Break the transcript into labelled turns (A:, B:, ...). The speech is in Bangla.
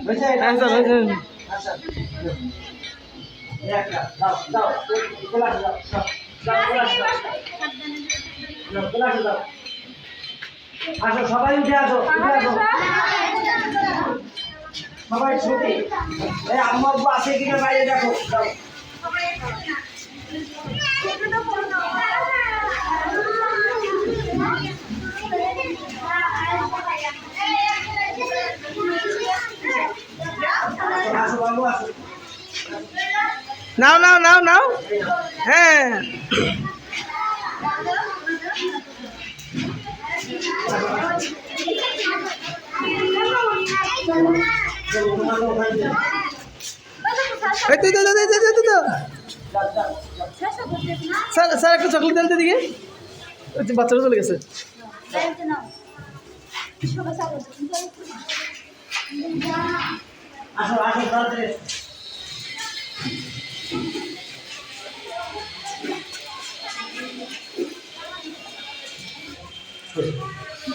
A: হ্যাঁ স্যার হয়েছে।
B: আসো সবাই উঠে আসো, উঠে আসো সবাই ছুটি। এই আম্মা আব্বু আছে কিনা বাইরে দেখো। আসো বাবু আসো।
A: নাও নাও নাও নাও। হ্যাঁ এই তুই তো স্যার স্যার একটা চকলেট দেন তো দিকে। বাচ্চারা চলে গেছে।
B: আসো আসো তাড়াতাড়ি।